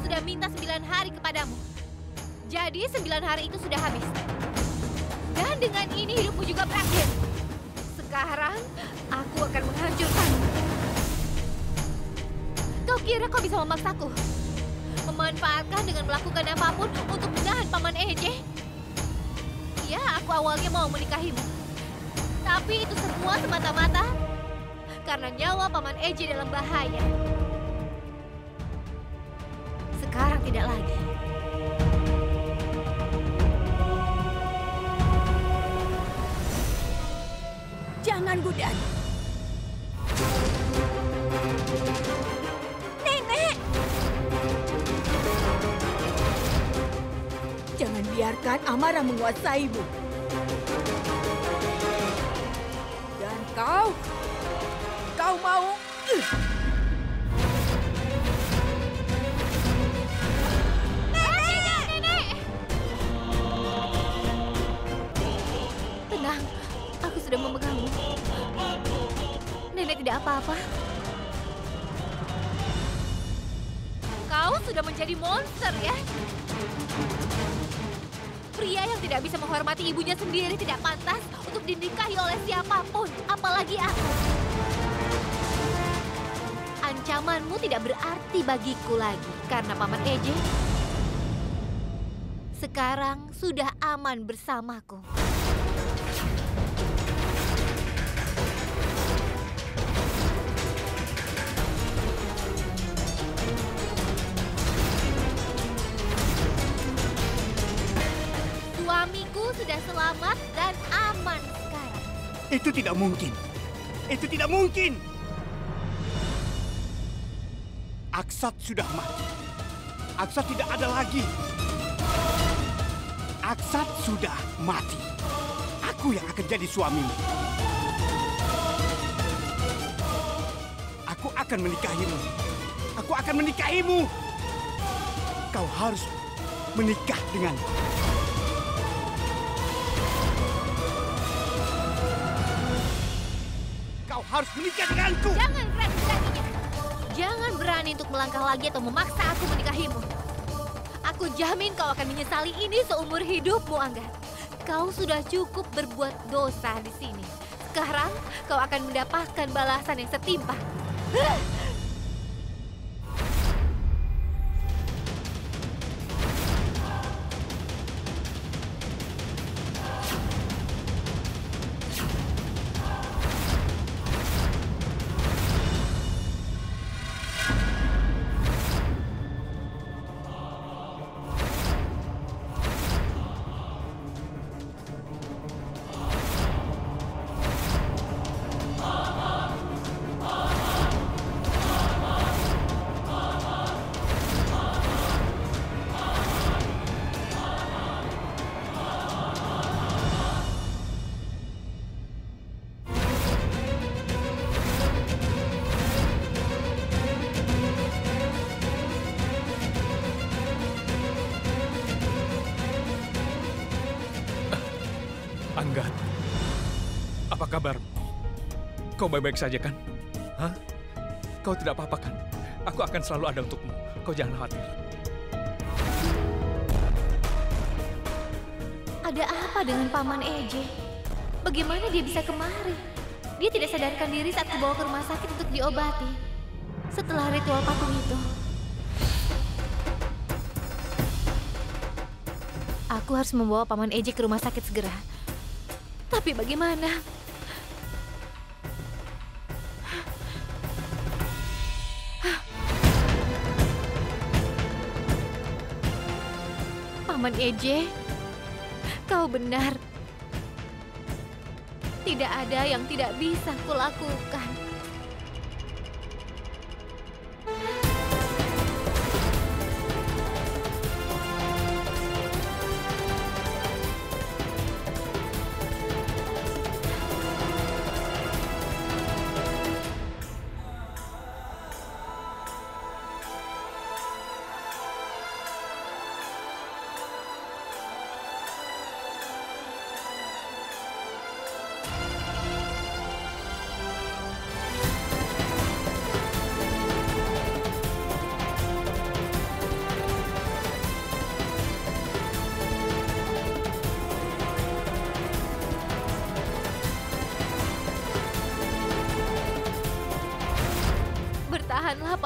sudah minta 9 hari kepadamu. Jadi 9 hari itu sudah habis. Dan dengan ini hidupmu juga berakhir. Sekarang aku akan menghancurkanmu. Kau kira kau bisa memaksaku? Memanfaatkan dengan melakukan apapun untuk menahan Paman Eje? Ya, aku awalnya mau menikahimu. Tapi itu semua semata-mata karena nyawa Paman Eje dalam bahaya. Sekarang tidak lagi. Jangan, Gudan. Nenek! Jangan biarkan amarah menguasaimu. Dan kau mau... Nenek! Tenang, aku sudah memegangmu. Nenek tidak apa-apa. Kau sudah menjadi monster ya? Pria yang tidak bisa menghormati ibunya sendiri tidak pantas untuk dinikahi oleh siapapun, apalagi aku. Ancamanmu tidak berarti bagiku lagi, karena Paman Eje sekarang sudah aman bersamaku. Suamiku sudah selamat dan aman sekarang. Itu tidak mungkin. Itu tidak mungkin. Aksat sudah mati. Aksat tidak ada lagi. Aksat sudah mati. Aku yang akan jadi suamimu. Aku akan menikahimu. Aku akan menikahimu. Kau harus menikah denganku. Kau harus menikah denganku. Jangan berani-beraninya. Jangan berani untuk melangkah lagi atau memaksa aku menikahimu. Aku jamin kau akan menyesali ini seumur hidupmu, Angga. Kau sudah cukup berbuat dosa di sini. Sekarang kau akan mendapatkan balasan yang setimpal. Angga, apa kabarmu? Kau baik-baik saja kan? Hah? Kau tidak apa-apa kan? Aku akan selalu ada untukmu. Kau jangan khawatir. Ada apa dengan Paman Eje? Bagaimana dia bisa kemari? Dia tidak sadarkan diri saat dibawa ke rumah sakit untuk diobati. Setelah ritual patung itu. Aku harus membawa Paman Eje ke rumah sakit segera. Tapi bagaimana? Paman Eje, kau benar. Tidak ada yang tidak bisa kulakukan.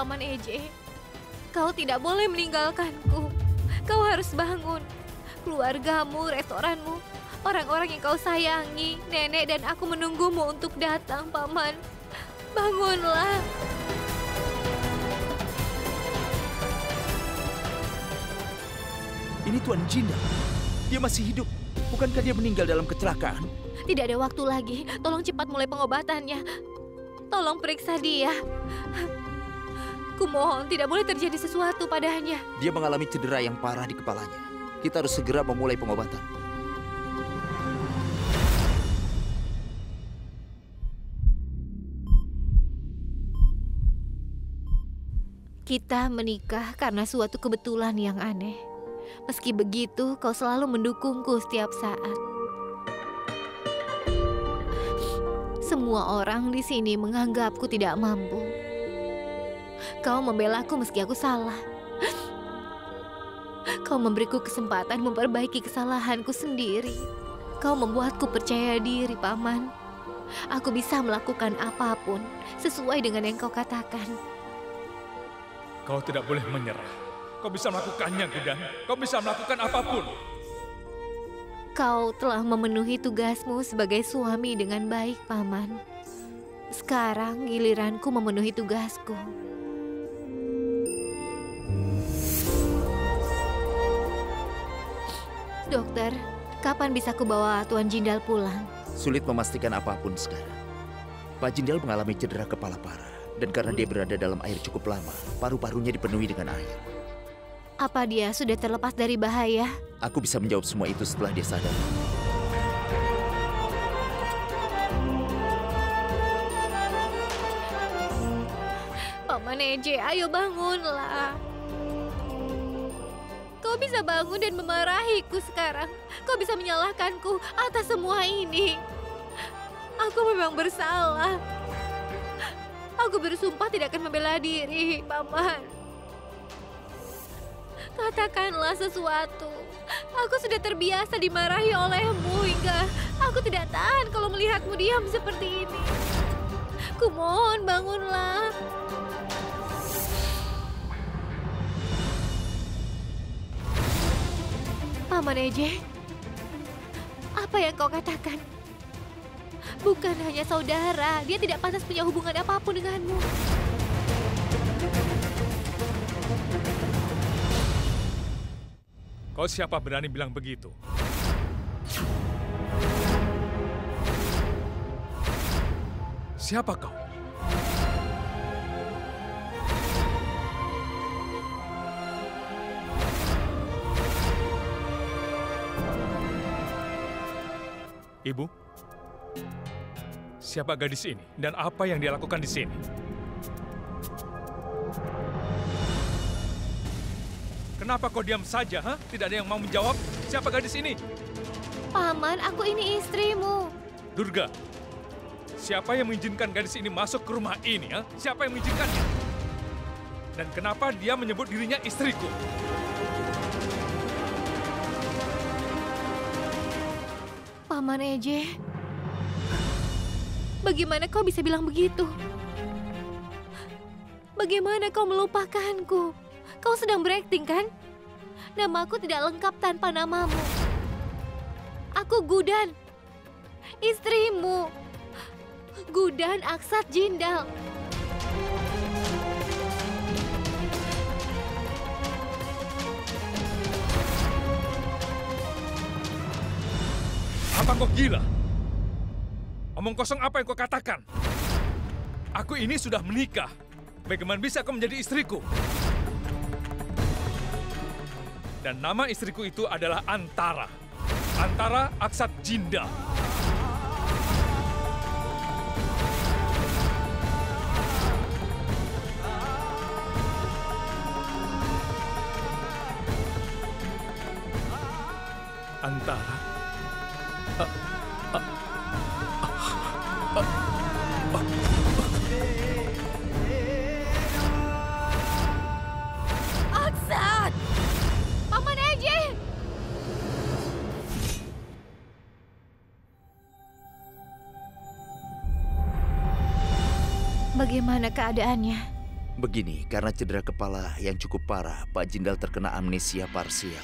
Paman Eje. Kau tidak boleh meninggalkanku. Kau harus bangun. Keluargamu, restoranmu, orang-orang yang kau sayangi, nenek dan aku menunggumu untuk datang, Paman. Bangunlah. Ini Tuan Jinda. Dia masih hidup. Bukankah dia meninggal dalam kecelakaan? Tidak ada waktu lagi. Tolong cepat mulai pengobatannya. Tolong periksa dia. Kumohon tidak boleh terjadi sesuatu padanya. Dia mengalami cedera yang parah di kepalanya. Kita harus segera memulai pengobatan. Kita menikah karena suatu kebetulan yang aneh. Meski begitu, kau selalu mendukungku setiap saat. Semua orang di sini menganggapku tidak mampu. Kau membelaku meski aku salah. Kau memberiku kesempatan memperbaiki kesalahanku sendiri. Kau membuatku percaya diri, Paman. Aku bisa melakukan apapun sesuai dengan yang kau katakan. Kau tidak boleh menyerah. Kau bisa melakukannya, Gudan. Kau bisa melakukan apapun. Kau telah memenuhi tugasmu sebagai suami dengan baik, Paman. Sekarang giliranku memenuhi tugasku. Dokter, kapan bisa ku bawa Tuan Jindal pulang? Sulit memastikan apapun sekarang. Pak Jindal mengalami cedera kepala parah. Dan karena dia berada dalam air cukup lama, paru-parunya dipenuhi dengan air. Apa dia sudah terlepas dari bahaya? Aku bisa menjawab semua itu setelah dia sadar. Paman Eje, ayo bangunlah. Kau bisa bangun dan memarahiku sekarang. Kau bisa menyalahkanku atas semua ini. Aku memang bersalah. Aku bersumpah tidak akan membela diri, Paman. Katakanlah sesuatu. Aku sudah terbiasa dimarahi olehmu hingga aku tidak tahan kalau melihatmu diam seperti ini. Kumohon bangunlah. Paman Eje, apa yang kau katakan? Bukan hanya saudara, dia tidak pantas punya hubungan apapun denganmu. Kau siapa berani bilang begitu? Siapa kau? Ibu? Siapa gadis ini dan apa yang dia lakukan di sini? Kenapa kau diam saja, ha? Tidak ada yang mau menjawab. Siapa gadis ini? Paman, aku ini istrimu. Durga, siapa yang mengizinkan gadis ini masuk ke rumah ini, ha? Siapa yang mengizinkannya? Dan kenapa dia menyebut dirinya istriku? Paman Eje, bagaimana kau bisa bilang begitu? Bagaimana kau melupakanku? Kau sedang berakting, kan? Namaku tidak lengkap tanpa namamu. Aku Gudan, istrimu. Gudan Aksat Jindal. Apa kau gila? Omong kosong apa yang kau katakan? Aku ini sudah menikah. Bagaimana bisa kau menjadi istriku? Dan nama istriku itu adalah Antara. Antara Aksat Jindal. Antara? Aksat! Paman Eje! Bagaimana keadaannya? Begini, karena cedera kepala yang cukup parah, Pak Jindal terkena amnesia parsial.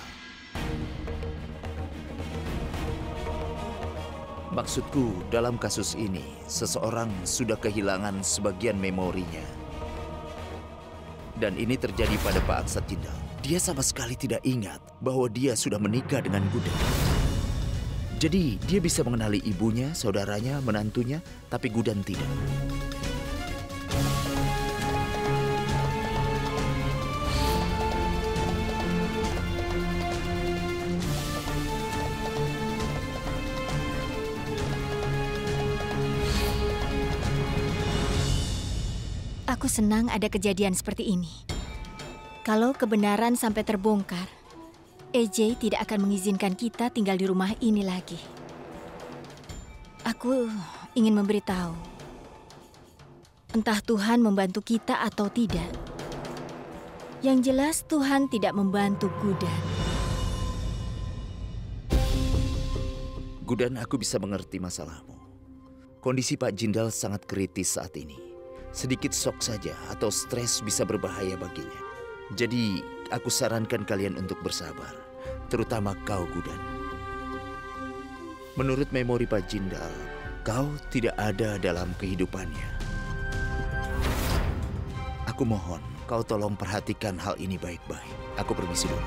Maksudku, dalam kasus ini, seseorang sudah kehilangan sebagian memorinya. Dan ini terjadi pada Pak Aksat Jindal. Dia sama sekali tidak ingat bahwa dia sudah menikah dengan Gudan. Jadi, dia bisa mengenali ibunya, saudaranya, menantunya, tapi Gudan tidak. Aku senang ada kejadian seperti ini. Kalau kebenaran sampai terbongkar, EJ tidak akan mengizinkan kita tinggal di rumah ini lagi. Aku ingin memberitahu, entah Tuhan membantu kita atau tidak. Yang jelas Tuhan tidak membantu Gudan. Gudan, aku bisa mengerti masalahmu. Kondisi Pak Jindal sangat kritis saat ini. Sedikit shock saja atau stres bisa berbahaya baginya. Jadi, aku sarankan kalian untuk bersabar. Terutama kau, Gudan. Menurut memori Pak Jindal, kau tidak ada dalam kehidupannya. Aku mohon, kau tolong perhatikan hal ini baik-baik. Aku permisi dulu.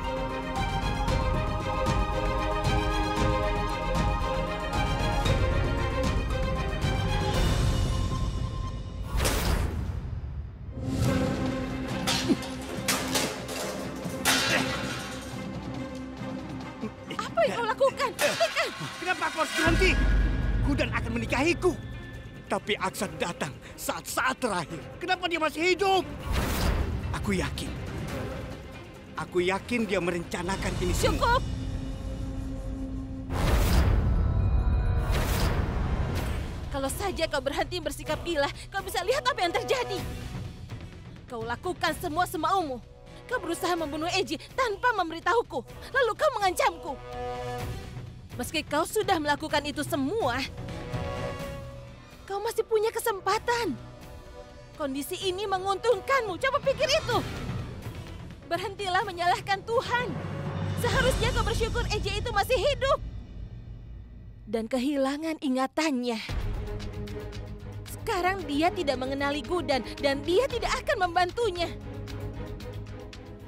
Apa yang kau lakukan? Kenapa kau harus berhenti? Gudan akan menikahiku. Tapi Aksat datang saat-saat terakhir. Kenapa dia masih hidup? Aku yakin dia merencanakan ini semua. Cukup! Kalau saja kau berhenti bersikap gila, kau bisa lihat apa yang terjadi. Kau lakukan semua semaumu. Kau berusaha membunuh EJ tanpa memberitahuku. Lalu kau mengancamku. Meski kau sudah melakukan itu semua, kau masih punya kesempatan. Kondisi ini menguntungkanmu. Coba pikir itu. Berhentilah menyalahkan Tuhan. Seharusnya kau bersyukur EJ itu masih hidup. Dan kehilangan ingatannya. Sekarang dia tidak mengenali Gudan dan dia tidak akan membantunya.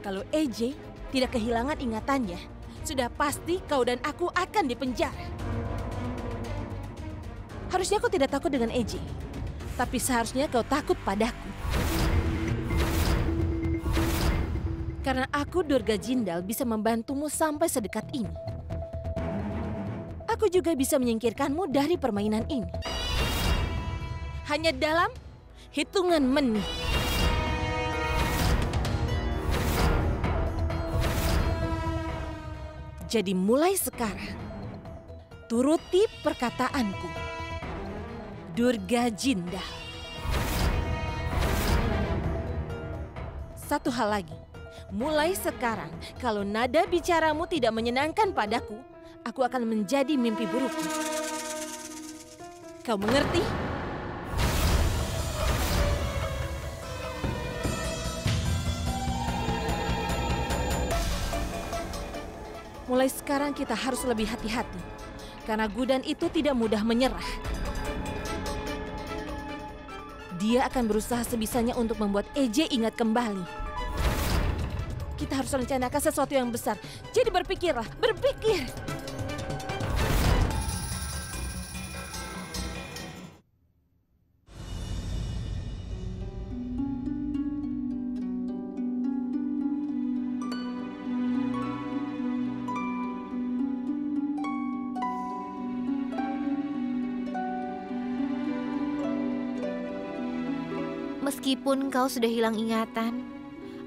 Kalau EJ tidak kehilangan ingatannya, sudah pasti kau dan aku akan dipenjara. Harusnya kau tidak takut dengan EJ, tapi seharusnya kau takut padaku. Karena aku, Durga Jindal, bisa membantumu sampai sedekat ini. Aku juga bisa menyingkirkanmu dari permainan ini. Hanya dalam hitungan menit. Jadi mulai sekarang, turuti perkataanku. Durga Jindal. Satu hal lagi, mulai sekarang kalau nada bicaramu tidak menyenangkan padaku, aku akan menjadi mimpi burukmu. Kau mengerti? Mulai sekarang kita harus lebih hati-hati, karena Gudan itu tidak mudah menyerah. Dia akan berusaha sebisanya untuk membuat EJ ingat kembali. Kita harus rencanakan sesuatu yang besar, jadi berpikirlah, berpikir. Meskipun kau sudah hilang ingatan,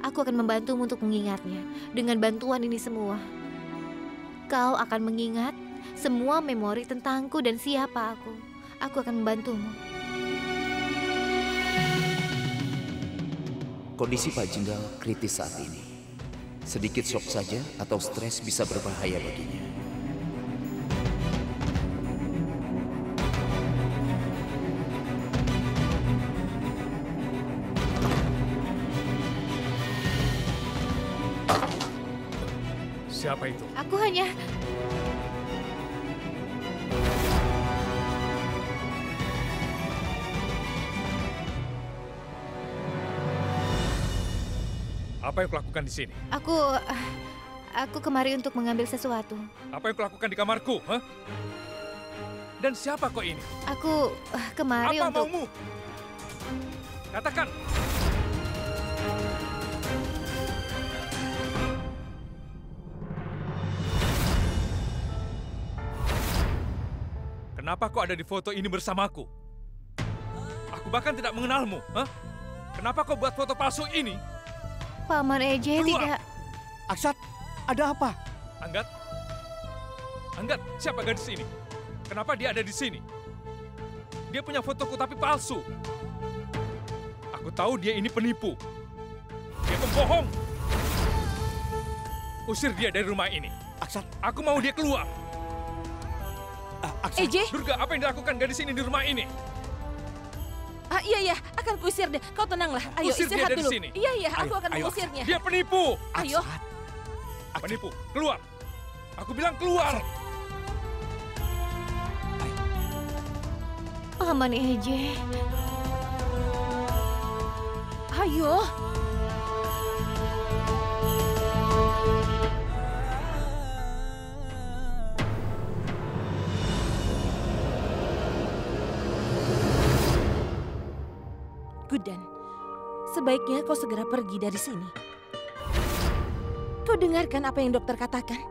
aku akan membantumu untuk mengingatnya dengan bantuan ini semua. Kau akan mengingat semua memori tentangku dan siapa aku. Aku akan membantumu. Kondisi Pak Jindal kritis saat ini. Sedikit shock saja atau stres bisa berbahaya baginya. Siapa itu? Aku hanya... Apa yang kau lakukan di sini? Aku kemari untuk mengambil sesuatu. Apa yang kau lakukan di kamarku? Hah? Dan siapa kau ini? Aku kemari Apa untuk... maumu? Katakan. Kenapa kau ada di foto ini bersamaku? Aku bahkan tidak mengenalmu. Hah? Kenapa kau buat foto palsu ini? Paman Eje Keluar. tidak... Aksat, ada apa? Anggat? Anggat, siapa gadis ini? Kenapa dia ada di sini? Dia punya fotoku tapi palsu. Aku tahu dia ini penipu. Dia pembohong. Usir dia dari rumah ini. Aksat, Aku mau dia keluar. Aksat. Eje, Durga, apa yang dilakukan gadis ini di rumah ini? iya, akan kuusir deh. Kau tenanglah. Ayo Usir dia istirahat dari dulu. sini. Iya, aku Ayo, akan ayo, mengusirnya. Dia penipu. Ayo. Aksat. Penipu, keluar. Aku bilang keluar. Paman Eje. Ayo. Gudan, sebaiknya kau segera pergi dari sini. Kau dengarkan apa yang dokter katakan?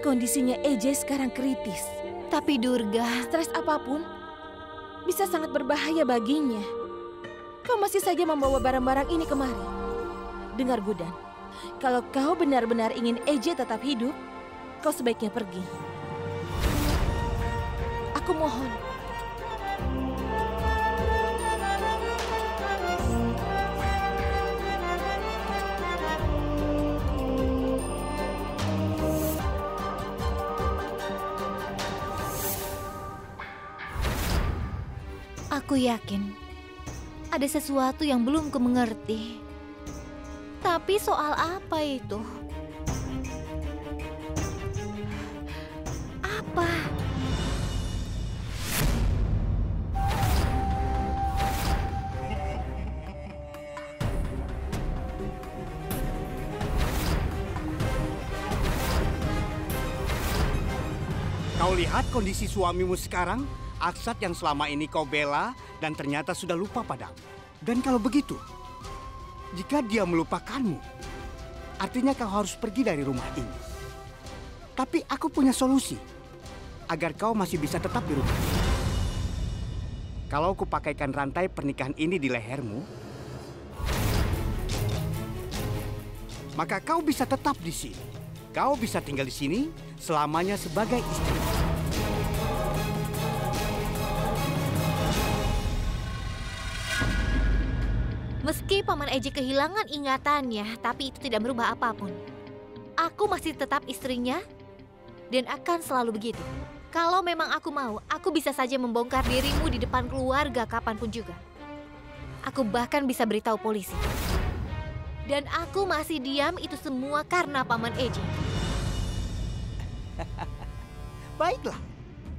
Kondisinya EJ sekarang kritis. Tapi Durga... Stres apapun bisa sangat berbahaya baginya. Kau masih saja membawa barang-barang ini kemari. Dengar Gudan, kalau kau benar-benar ingin EJ tetap hidup, kau sebaiknya pergi. Aku mohon. Aku yakin ada sesuatu yang belum kumengerti. Tapi soal apa itu? Apa? Kau lihat kondisi suamimu sekarang? Aksat yang selama ini kau bela dan ternyata sudah lupa padamu. Dan kalau begitu, jika dia melupakanmu, artinya kau harus pergi dari rumah ini. Tapi aku punya solusi agar kau masih bisa tetap di rumah. Kalau kupakaikan rantai pernikahan ini di lehermu, maka kau bisa tetap di sini. Kau bisa tinggal di sini selamanya sebagai istri. Meski Paman Eje kehilangan ingatannya, tapi itu tidak merubah apapun. Aku masih tetap istrinya dan akan selalu begitu. Kalau memang aku mau, aku bisa saja membongkar dirimu di depan keluarga kapanpun juga. Aku bahkan bisa beritahu polisi. Dan aku masih diam itu semua karena Paman Eje. Baiklah,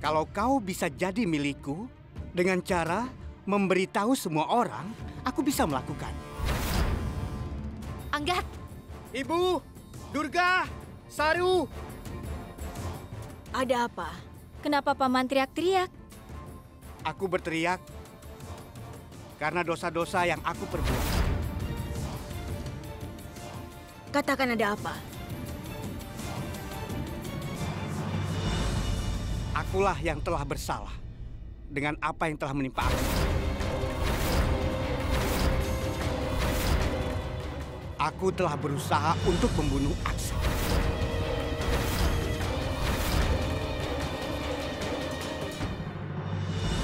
kalau kau bisa jadi milikku dengan cara memberitahu semua orang, aku bisa melakukannya. Anggat, Ibu, Durga, Saru. Ada apa? Kenapa Paman teriak-teriak? Aku berteriak karena dosa-dosa yang aku perbuat. Katakan ada apa? Akulah yang telah bersalah dengan apa yang telah menimpa aku. Aku telah berusaha untuk membunuh Aksa.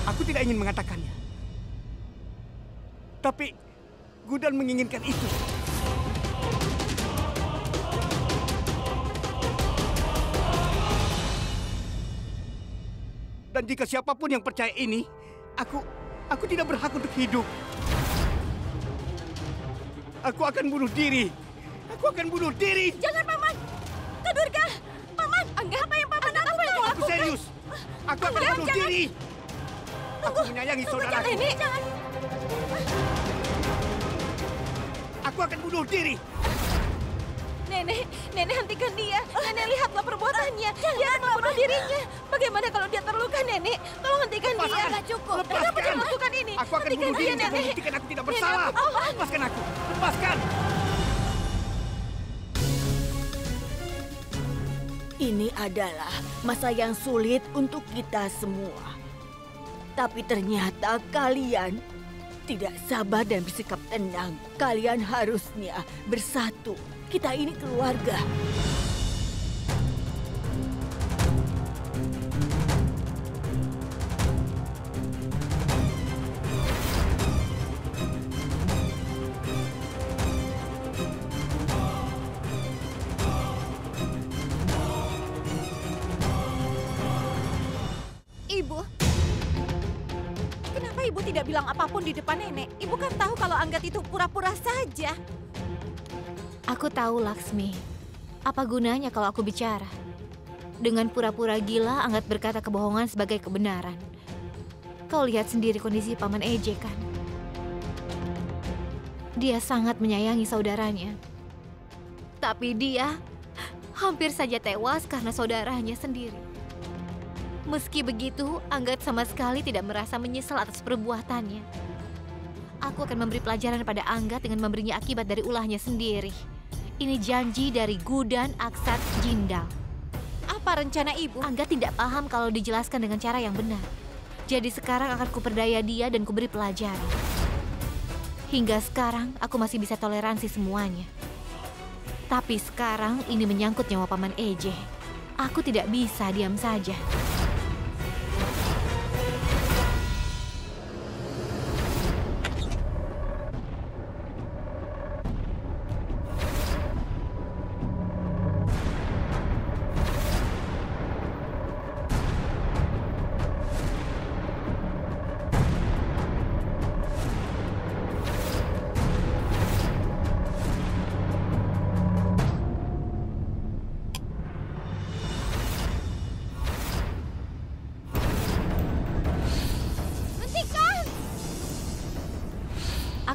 Aku tidak ingin mengatakannya. Tapi Gudan menginginkan itu. Dan jika siapapun yang percaya ini, aku tidak berhak untuk hidup. Aku akan bunuh diri. Aku akan bunuh diri. Jangan, Paman! Ratu Durga! Paman! Angga, apa yang Paman lakukan? Aku serius. Aku akan bunuh diri. Aku menyayangi saudaraku. Nenek, jangan! Aku akan bunuh diri. Nenek hentikan dia. Nenek lihatlah perbuatannya. Dia akan membunuh dirinya. Bagaimana kalau dia terluka, Nenek? Tolong hentikan dia. Sudah cukup. Kenapa dia melakukan ini? Aku akan Hentikan bunuh diri dia, untuk Nenek. membuktikan aku tidak bersalah. Lepaskan aku. Lepaskan. Ini adalah masa yang sulit untuk kita semua. Tapi ternyata kalian tidak sabar dan bersikap tenang. Kalian harusnya bersatu. Kita ini keluarga. Ibu, kenapa Ibu tidak bilang apapun di depan Nenek? Ibu kan tahu kalau Anggat itu pura-pura saja. Aku tahu, Laksmi. Apa gunanya kalau aku bicara? Dengan pura-pura gila, Anggat berkata kebohongan sebagai kebenaran. Kau lihat sendiri kondisi Paman Eje kan? Dia sangat menyayangi saudaranya. Tapi dia hampir saja tewas karena saudaranya sendiri. Meski begitu, Anggat sama sekali tidak merasa menyesal atas perbuatannya. Aku akan memberi pelajaran pada Anggat dengan memberinya akibat dari ulahnya sendiri. Ini janji dari Gudan Aksat Jindal. Apa rencana Ibu? Anggat tidak paham kalau dijelaskan dengan cara yang benar. Jadi sekarang akan kuperdaya dia dan kuberi pelajaran. Hingga sekarang aku masih bisa toleransi semuanya. Tapi sekarang ini menyangkut nyawa Paman Eje. Aku tidak bisa diam saja.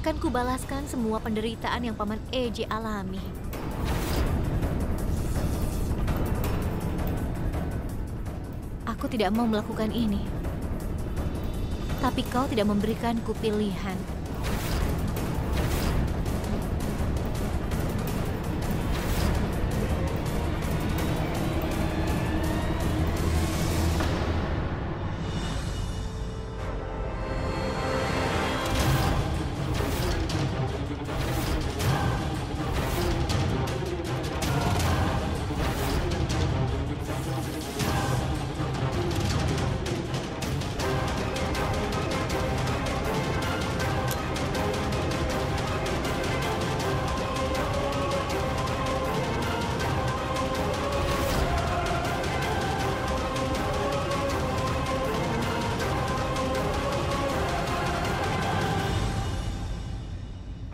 Akan kubalaskan semua penderitaan yang Paman Eje alami. Aku tidak mau melakukan ini. Tapi kau tidak memberikanku pilihan.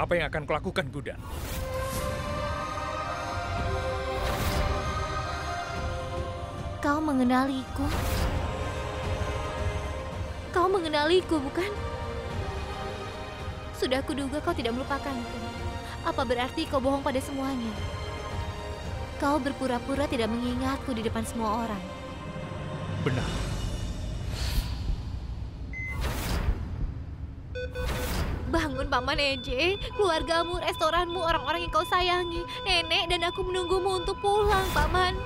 Apa yang akan kulakukan, Gudan? Kau mengenaliku. Kau mengenaliku, bukan? Sudah kuduga kau tidak melupakanku. Apa berarti kau bohong pada semuanya? Kau berpura-pura tidak mengingatku di depan semua orang. Benar. Bangun, Paman Eje. Keluargamu, restoranmu, orang-orang yang kau sayangi. Nenek dan aku menunggumu untuk pulang, Paman.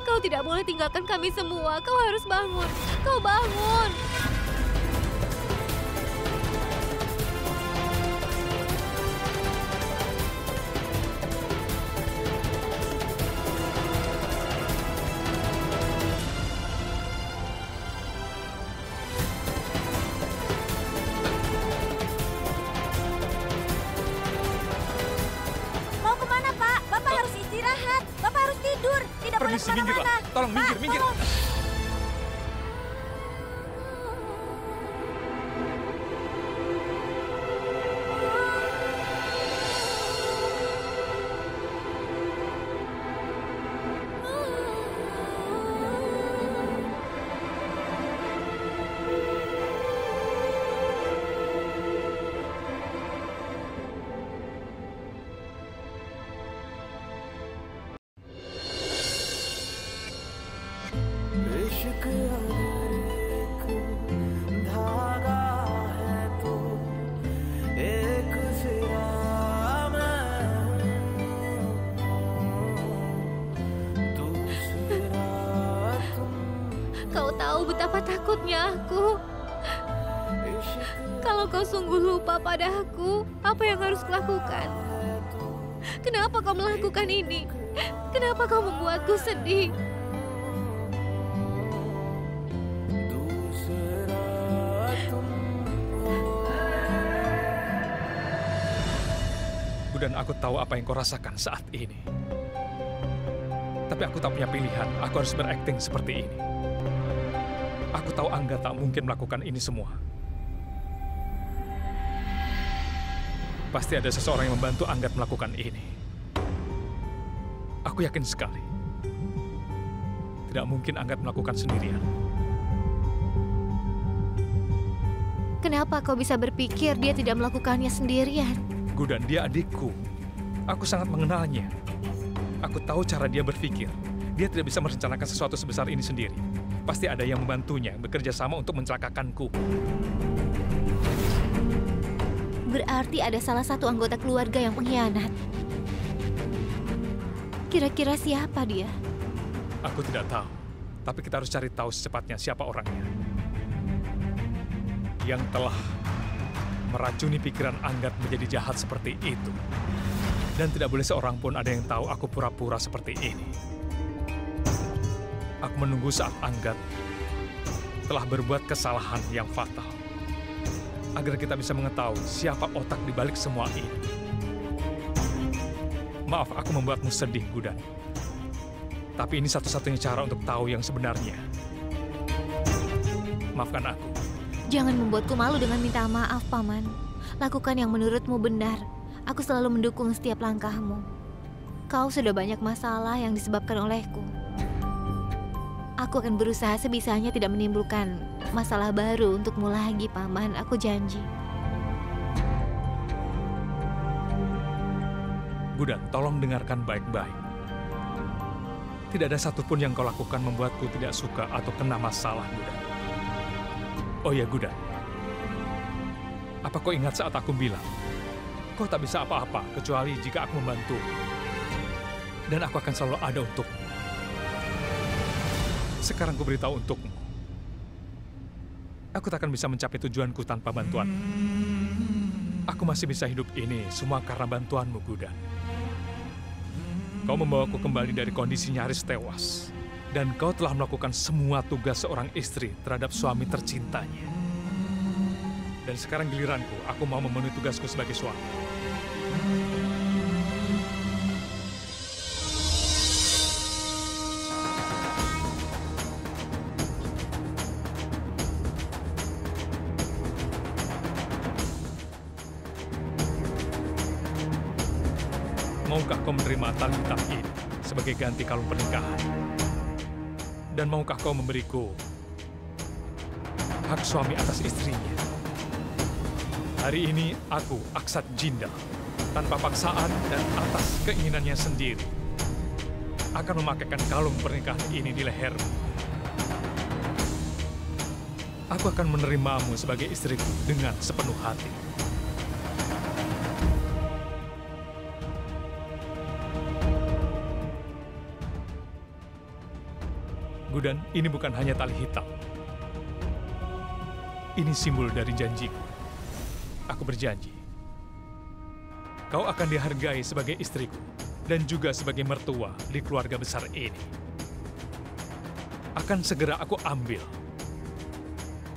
Kau tidak boleh tinggalkan kami semua. Kau harus bangun. Kau bangun. Mau kemana, Pak? Bapak harus istirahat. Bapak harus tidur. Tidak boleh Permisi, minggirlah. kemana-mana. Tolong minggir, minggir. Kau tahu betapa takutnya aku. Kalau kau sungguh lupa pada aku, apa yang harus kulakukan? Kenapa kau melakukan ini? Kenapa kau membuatku sedih? Dan aku tahu apa yang kau rasakan saat ini. Tapi aku tak punya pilihan, aku harus berakting seperti ini. Aku tahu Angga tak mungkin melakukan ini semua. Pasti ada seseorang yang membantu Angga melakukan ini. Aku yakin sekali. Tidak mungkin Angga melakukan sendirian. Kenapa kau bisa berpikir dia tidak melakukannya sendirian? Gudan, dia adikku. Aku sangat mengenalnya. Aku tahu cara dia berpikir. Dia tidak bisa merencanakan sesuatu sebesar ini sendiri. Pasti ada yang membantunya, bekerja sama untuk mencelakakanku. Berarti ada salah satu anggota keluarga yang pengkhianat. Kira-kira siapa dia? Aku tidak tahu. Tapi kita harus cari tahu secepatnya siapa orangnya. Yang telah meracuni pikiran Anggat menjadi jahat seperti itu. Dan tidak boleh seorang pun ada yang tahu aku pura-pura seperti ini. Aku menunggu saat Anggat telah berbuat kesalahan yang fatal. Agar kita bisa mengetahui siapa otak di balik semua ini. Maaf aku membuatmu sedih, Gudan. Tapi ini satu-satunya cara untuk tahu yang sebenarnya. Maafkan aku. Jangan membuatku malu dengan minta maaf, Paman. Lakukan yang menurutmu benar. Aku selalu mendukung setiap langkahmu. Kau sudah banyak masalah yang disebabkan olehku. Aku akan berusaha sebisanya tidak menimbulkan masalah baru untukmu lagi, Paman. Aku janji. Gudan, tolong dengarkan baik-baik. Tidak ada satupun yang kau lakukan membuatku tidak suka atau kena masalah, Gudan. Oh ya, Gudan. Apa kau ingat saat aku bilang, kau tak bisa apa-apa kecuali jika aku membantu. Dan aku akan selalu ada untukmu. Sekarang ku beritahu untukmu. Aku tak akan bisa mencapai tujuanku tanpa bantuan. Aku masih bisa hidup ini semua karena bantuanmu, Gudan. Kau membawaku kembali dari kondisi nyaris tewas. Dan kau telah melakukan semua tugas seorang istri terhadap suami tercintanya. Dan sekarang giliranku, aku mau memenuhi tugasku sebagai suami. Maukah kau menerima tali hitam ini sebagai ganti kalung pernikahan? Dan maukah kau memberiku hak suami atas istrinya? Hari ini aku, Aksat Jindal, tanpa paksaan dan atas keinginannya sendiri, akan memakaikan kalung pernikahan ini di lehermu. Aku akan menerimamu sebagai istriku dengan sepenuh hati. Gudan, ini bukan hanya tali hitam. Ini simbol dari janjiku. Aku berjanji. Kau akan dihargai sebagai istriku dan juga sebagai mertua di keluarga besar ini. Akan segera aku ambil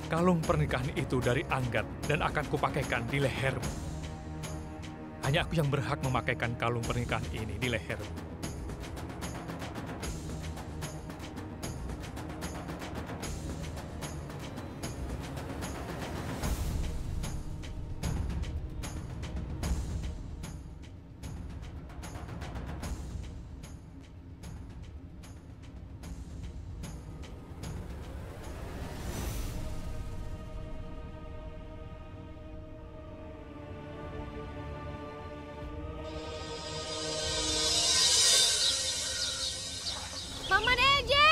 kalung pernikahan itu dari Anggat dan akan kupakaikan di lehermu. Hanya aku yang berhak memakaikan kalung pernikahan ini di lehermu. Paman Eje!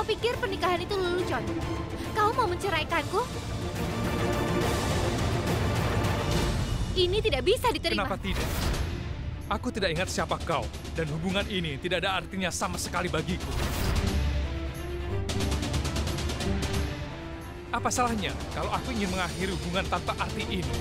pikir pernikahan itu lelucon? Kau mau menceraikanku? Ini tidak bisa diterima. Kenapa tidak? Aku tidak ingat siapa kau, dan hubungan ini tidak ada artinya sama sekali bagiku. Apa salahnya kalau aku ingin mengakhiri hubungan tanpa arti ini?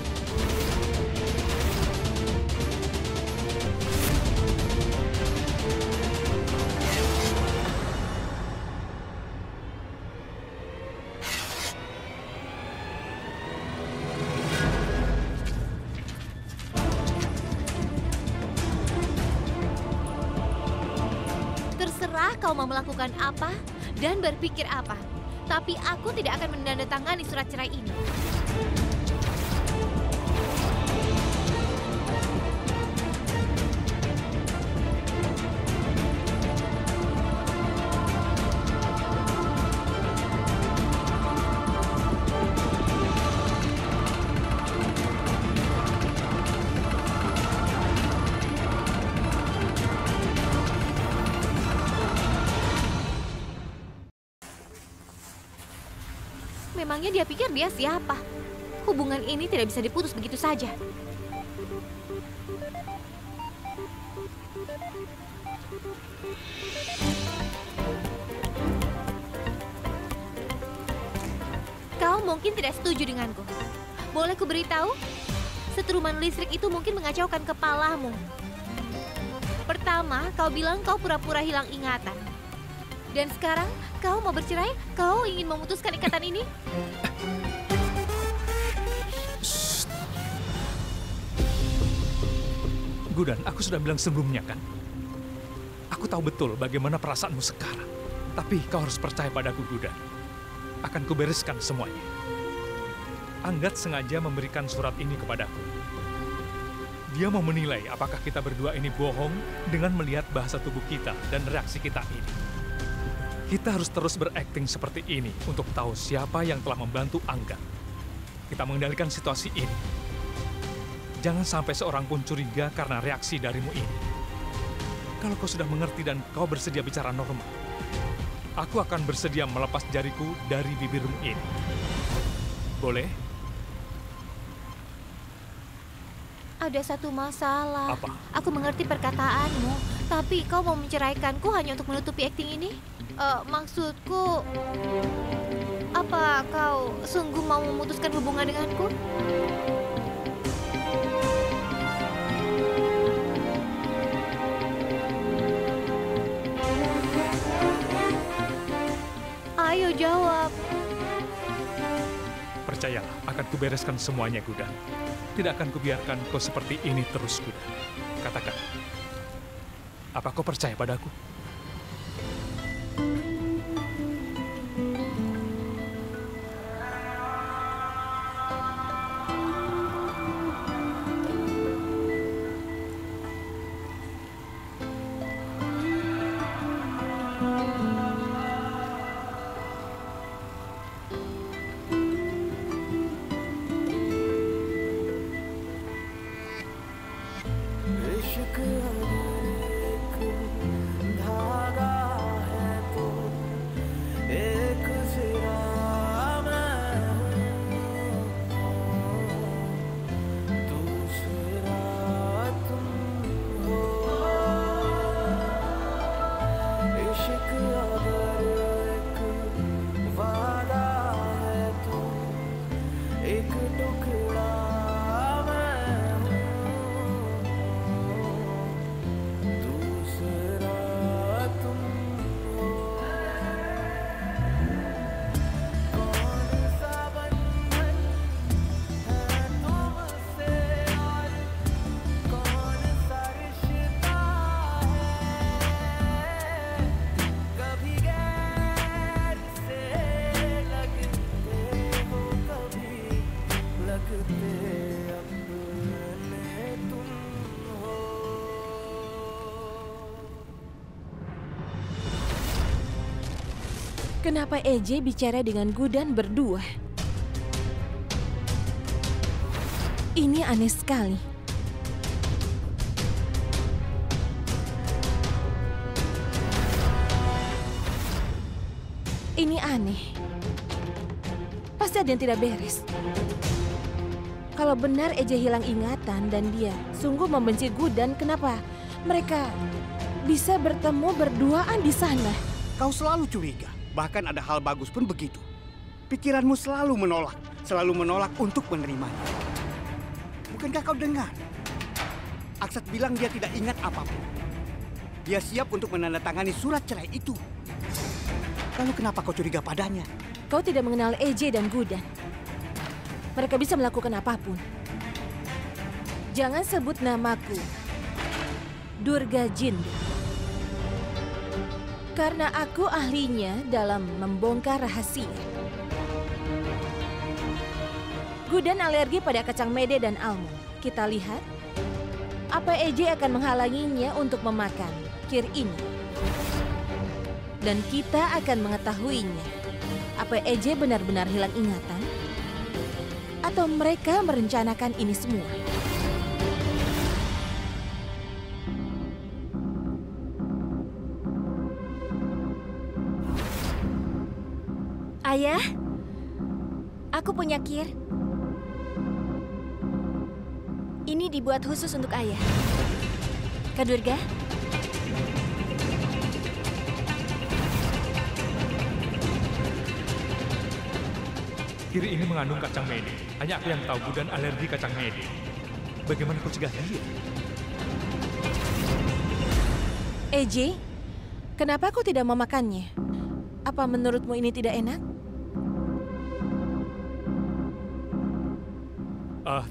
Terserah kau mau melakukan apa dan berpikir apa. Tapi aku tidak akan menandatangani surat cerai ini. Memangnya dia pikir dia siapa? Hubungan ini tidak bisa diputus begitu saja. Kau mungkin tidak setuju denganku. Boleh ku beritahu? Setruman listrik itu mungkin mengacaukan kepalamu. Pertama, kau bilang kau pura-pura hilang ingatan. Dan sekarang, kau mau bercerai? Kau ingin memutuskan ikatan ini? Gudan, aku sudah bilang sebelumnya kan? Aku tahu betul bagaimana perasaanmu sekarang. Tapi kau harus percaya padaku, Gudan. Akan kubereskan semuanya. Anggat sengaja memberikan surat ini kepadaku. Dia mau menilai apakah kita berdua ini bohong dengan melihat bahasa tubuh kita dan reaksi kita ini. Kita harus terus berakting seperti ini untuk tahu siapa yang telah membantu Anggat. Kita mengendalikan situasi ini. Jangan sampai seorang pun curiga karena reaksi darimu ini. Kalau kau sudah mengerti dan kau bersedia bicara normal, aku akan bersedia melepas jariku dari bibirmu ini. Boleh? Ada satu masalah. Apa? Aku mengerti perkataanmu, tapi kau mau menceraikanku hanya untuk menutupi akting ini? Maksudku, apa kau sungguh mau memutuskan hubungan denganku? Ayo jawab. Percayalah, akan kubereskan semuanya, Gudan. Tidak akan kubiarkan kau seperti ini terus, Gudan. Katakan, apa kau percaya padaku? Kenapa EJ bicara dengan Gudan berdua? Ini aneh sekali. Ini aneh. Pasti ada yang tidak beres. Kalau benar EJ hilang ingatan dan dia sungguh membenci Gudan, kenapa mereka bisa bertemu berduaan di sana? Kau selalu curiga, bahkan ada hal bagus pun begitu. Pikiranmu selalu menolak untuk menerimanya. Bukankah kau dengar? Aksat bilang dia tidak ingat apapun. Dia siap untuk menandatangani surat cerai itu. Lalu kenapa kau curiga padanya? Kau tidak mengenal EJ dan Gudan. Mereka bisa melakukan apapun. Jangan sebut namaku, Durga Jinda. Karena aku ahlinya dalam membongkar rahasia. Gudan alergi pada kacang mede dan almond. Kita lihat, apa EJ akan menghalanginya untuk memakan kir ini. Dan kita akan mengetahuinya. Apa EJ benar-benar hilang ingatan? Atau mereka merencanakan ini semua? Ayah, aku punya kir. Ini dibuat khusus untuk ayah. Kak Durga? Kir ini mengandung kacang mede. Hanya aku yang tahu Gudan alergi kacang mede. Bagaimana kau cegah dia? EJ, kenapa kau tidak memakannya? Apa menurutmu ini tidak enak?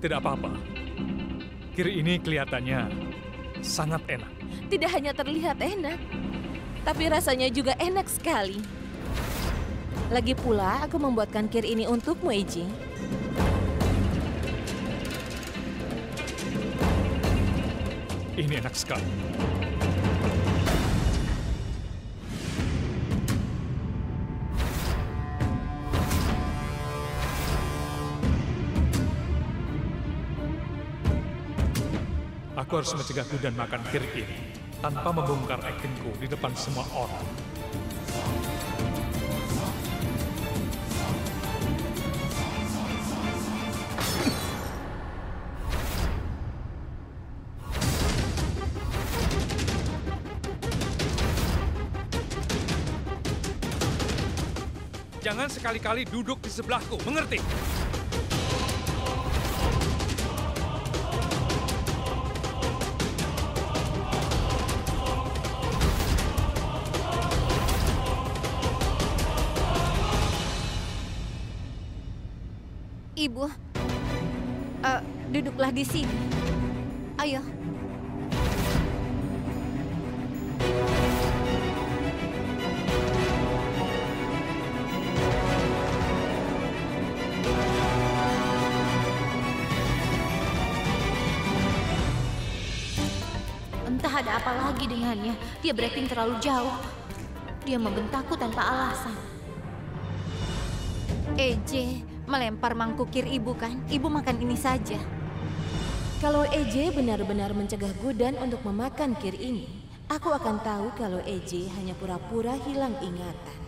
Tidak apa-apa. Kir ini kelihatannya sangat enak. Tidak hanya terlihat enak, tapi rasanya juga enak sekali. Lagi pula, aku membuatkan kir ini untukmu, EJ. Ini enak sekali. Aku harus mencegah Gudan makan kir ini tanpa membongkar aktingku di depan semua orang. Jangan sekali-kali duduk di sebelahku, mengerti? Ibu, duduklah di sini. Ayo. Entah ada apa lagi dengannya. Dia berakting terlalu jauh. Dia membentakku tanpa alasan. EJ melempar mangkuk kir ibu kan? Ibu makan ini saja. Kalau EJ benar-benar mencegah Gudan untuk memakan kir ini, aku akan tahu kalau EJ hanya pura-pura hilang ingatan.